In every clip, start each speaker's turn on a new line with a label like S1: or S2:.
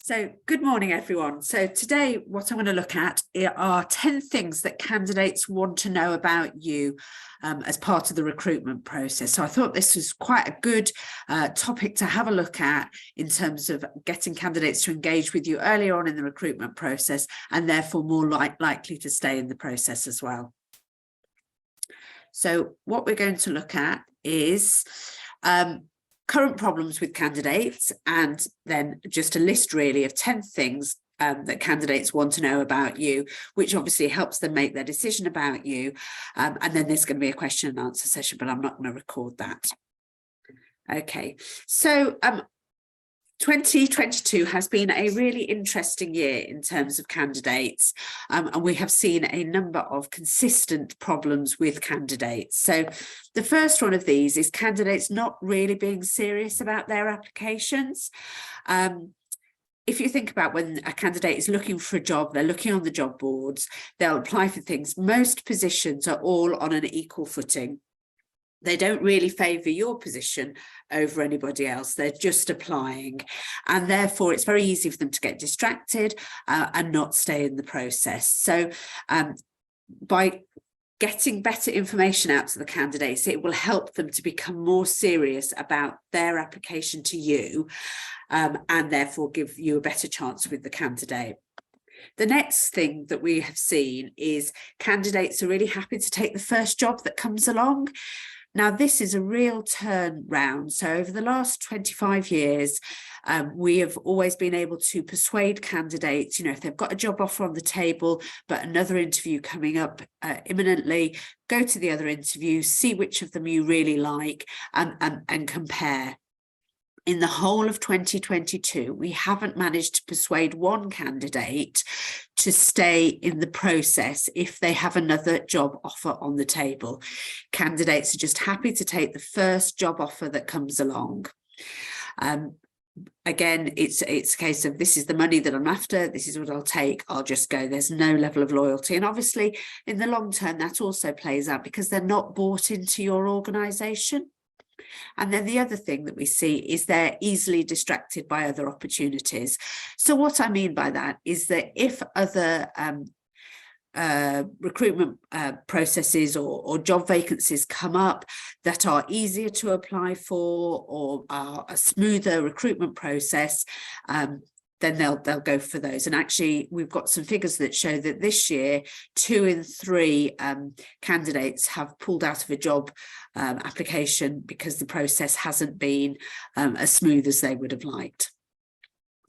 S1: So good morning, everyone. So today what I'm going to look at are 10 things that candidates want to know about you as part of the recruitment process. So I thought this was quite a good topic to have a look at in terms of getting candidates to engage with you earlier on in the recruitment process and therefore more likely to stay in the process as well. So what we're going to look at is current problems with candidates, and then just a list really of 10 things that candidates want to know about you, which obviously helps them make their decision about you. And then there's going to be a question and answer session, but I'm not going to record that. Okay, so 2022 has been a really interesting year in terms of candidates, and we have seen a number of consistent problems with candidates. So the first one of these is candidates not really being serious about their applications. If you think about when a candidate is looking for a job, they're looking on the job boards, they'll apply for things. Most positions are all on an equal footing. They don't really favour your position over anybody else. They're just applying. And therefore, it's very easy for them to get distracted and not stay in the process. So by getting better information out to the candidates, it will help them to become more serious about their application to you and therefore give you a better chance with the candidate. The next thing that we have seen is candidates are really happy to take the first job that comes along. Now, this is a real turnaround. So over the last 25 years, we have always been able to persuade candidates, if they've got a job offer on the table, but another interview coming up imminently, go to the other interview, see which of them you really like and compare. In the whole of 2022, we haven't managed to persuade one candidate to stay in the process if they have another job offer on the table. Candidates are just happy to take the first job offer that comes along. Again, it's a case of this is the money that I'm after, this is what I'll take, I'll just go. There's no level of loyalty. And obviously, in the long term, that also plays out because they're not bought into your organisation. And then the other thing that we see is they're easily distracted by other opportunities. So what I mean by that is that if other recruitment processes or job vacancies come up that are easier to apply for or are a smoother recruitment process, then they'll go for those. And actually, we've got some figures that show that this year, 2 in 3 candidates have pulled out of a job application because the process hasn't been as smooth as they would have liked.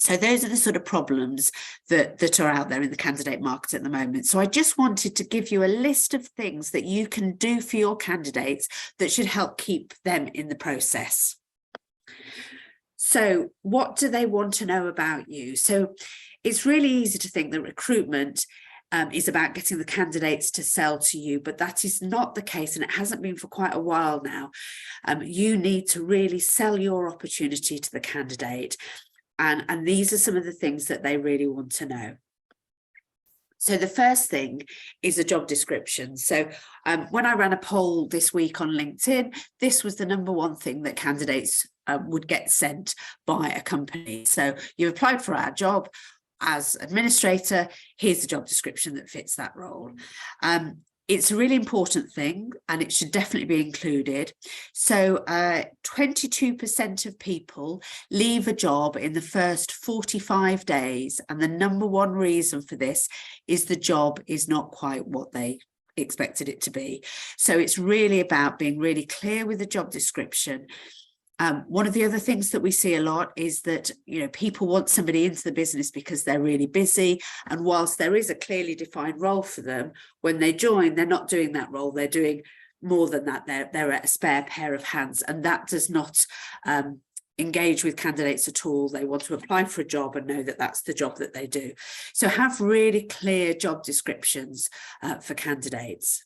S1: So those are the sort of problems that are out there in the candidate market at the moment. So I just wanted to give you a list of things that you can do for your candidates that should help keep them in the process. So what do they want to know about you? So it's really easy to think that recruitment is about getting the candidates to sell to you, but that is not the case, and it hasn't been for quite a while now. You need to really sell your opportunity to the candidate, and these are some of the things that they really want to know. So the first thing is a job description. So when I ran a poll this week on LinkedIn, this was the #1 thing that candidates would get sent by a company. So you've applied for our job as administrator, here's the job description that fits that role. It's a really important thing and it should definitely be included. So 22% of people leave a job in the first 45 days. And the #1 reason for this is the job is not quite what they expected it to be. So it's really about being really clear with the job description. One of the other things that we see a lot is that, people want somebody into the business because they're really busy. And whilst there is a clearly defined role for them, when they join, they're not doing that role. They're doing more than that. They're a spare pair of hands. And that does not engage with candidates at all. They want to apply for a job and know that that's the job that they do. So have really clear job descriptions for candidates.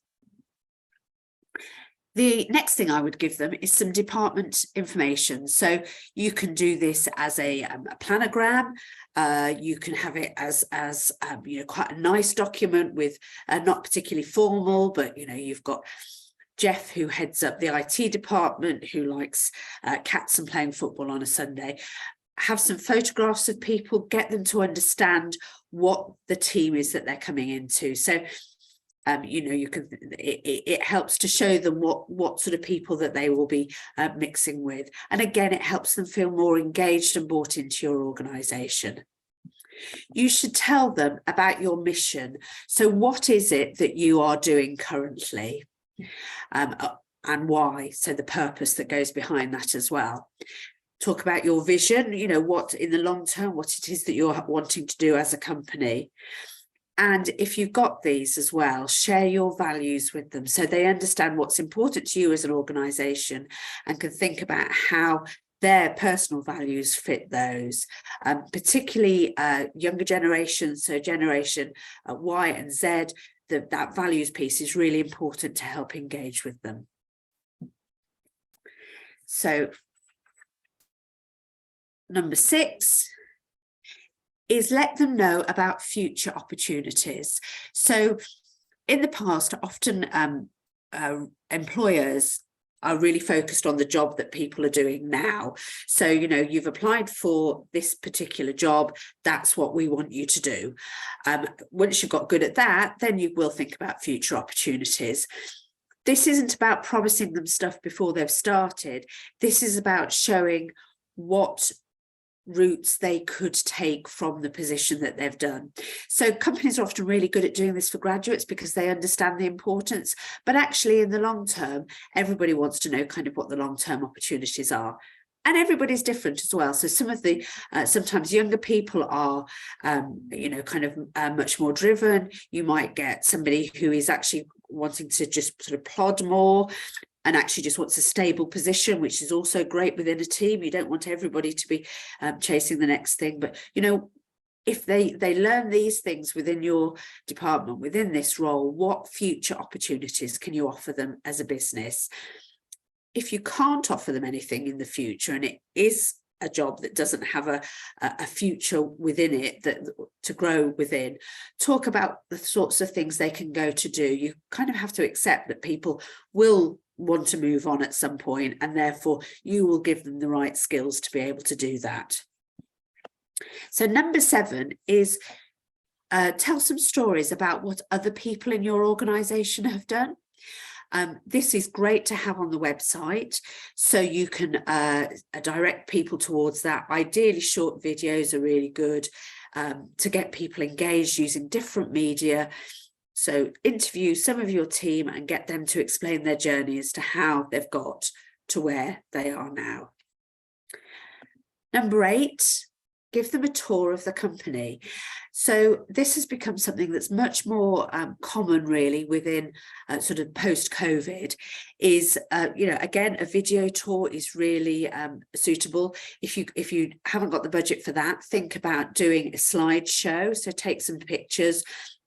S1: The next thing I would give them is some department information. So you can do this as a planogram. You can have it as quite a nice document with not particularly formal, but you've got Jeff, who heads up the IT department, who likes cats and playing football on a Sunday. have some photographs of people, get them to understand what the team is that they're coming into. So you know, you can, it helps to show them what sort of people that they will be mixing with. And again, it helps them feel more engaged and bought into your organisation. You should tell them about your mission. So what is it that you are doing currently? And why? So the purpose that goes behind that as well. Talk about your vision, you know, what in the long term, what it is that you're wanting to do as a company. And if you've got these as well, share your values with them so they understand what's important to you as an organisation and can think about how their personal values fit those, particularly younger generations, so generation Y and Z, that values piece is really important to help engage with them. So number 6 is let them know about future opportunities. So in the past, often employers are really focused on the job that people are doing now. So, you know, you've applied for this particular job, that's what we want you to do. Once you've got good at that, then you will think about future opportunities. This isn't about promising them stuff before they've started. This is about showing what routes they could take from the position that they've done. So companies are often really good at doing this for graduates because they understand the importance, but actually in the long term, everybody wants to know kind of what the long-term opportunities are. And everybody's different as well. So some of the, sometimes younger people are, you know, kind of much more driven. You might get somebody who is actually wanting to just sort of plod more and actually just wants a stable position, which is also great within a team. You don't want everybody to be chasing the next thing. But, you know, if they learn these things within your department, within this role, what future opportunities can you offer them as a business? If you can't offer them anything in the future, and it is a job that doesn't have a future within it that to grow within, talk about the sorts of things they can go to do. You kind of have to accept that people will want to move on at some point, and therefore you will give them the right skills to be able to do that. So number 7 is tell some stories about what other people in your organisation have done. This is great to have on the website, so you can direct people towards that. Ideally, short videos are really good to get people engaged using different media. So interview some of your team and get them to explain their journey as to how they've got to where they are now. Number 8, give them a tour of the company. So this has become something that's much more common really within sort of post-COVID is, you know, again, a video tour is really suitable. If you haven't got the budget for that, think about doing a slideshow. So take some pictures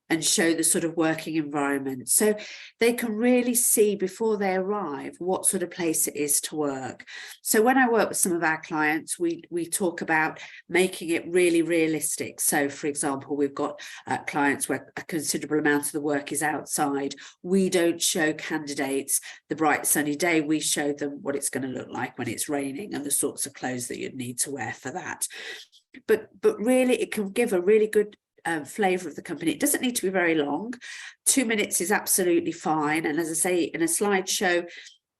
S1: and show the sort of working environment so they can really see before they arrive what sort of place it is to work. So when I work with some of our clients, we talk about making it really realistic. So for example, we've got clients where a considerable amount of the work is outside. We don't show candidates the bright sunny day, we show them what it's going to look like when it's raining and the sorts of clothes that you'd need to wear for that. But really it can give a really good flavour of the company. It doesn't need to be very long. 2 minutes is absolutely fine. And as I say, in a slideshow,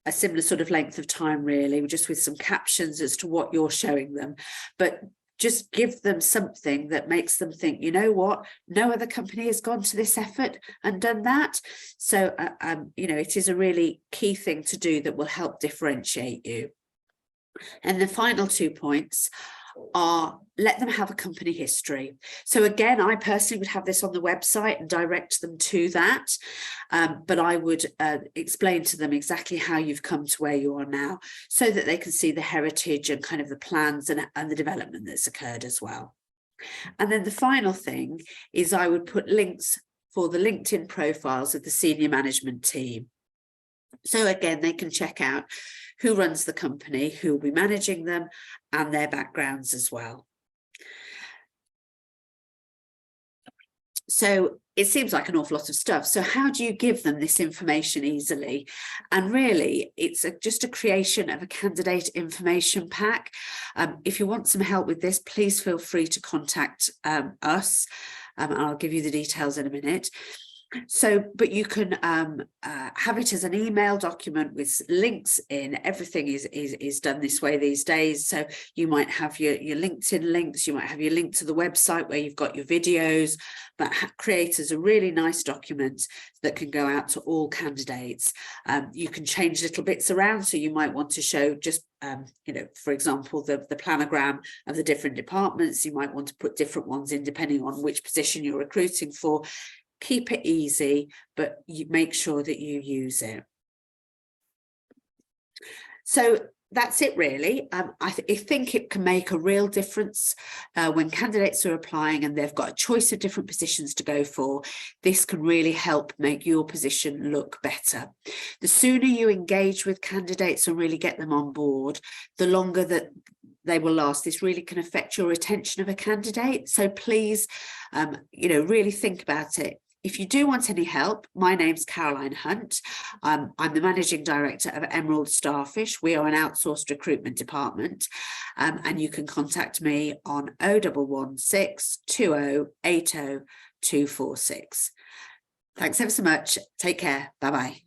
S1: a similar sort of length of time, really, just with some captions as to what you're showing them. But just give them something that makes them think, you know what, no other company has gone to this effort and done that. So, you know, it is a really key thing to do that will help differentiate you. And the final 2 points are let them have a company history. So again, I personally would have this on the website and direct them to that, but I would explain to them exactly how you've come to where you are now so that they can see the heritage and kind of the plans and the development that's occurred as well. And then the final thing is I would put links for the LinkedIn profiles of the senior management team. So again, they can check out who runs the company, who will be managing them, and their backgrounds as well. So it seems like an awful lot of stuff. So how do you give them this information easily? And really, it's just a creation of a candidate information pack. If you want some help with this, please feel free to contact us. And I'll give you the details in a minute. So, but you can have it as an email document with links in. Everything is done this way these days. So you might have your LinkedIn links, you might have your link to the website where you've got your videos, but create as a really nice document that can go out to all candidates. You can change little bits around. So you might want to show just for example, the planogram of the different departments. You might want to put different ones in depending on which position you're recruiting for. Keep it easy, but you make sure that you use it. So that's it really. I think it can make a real difference when candidates are applying and they've got a choice of different positions to go for. This can really help make your position look better. The sooner you engage with candidates and really get them on board, the longer that they will last. This really can affect your retention of a candidate. So please, really think about it. If you do want any help, my name's Caroline Hunt. I'm the Managing Director of Emerald Starfish. We are an outsourced recruitment department, and you can contact me on 0116 2080 246. Thanks ever so much. Take care. Bye-bye.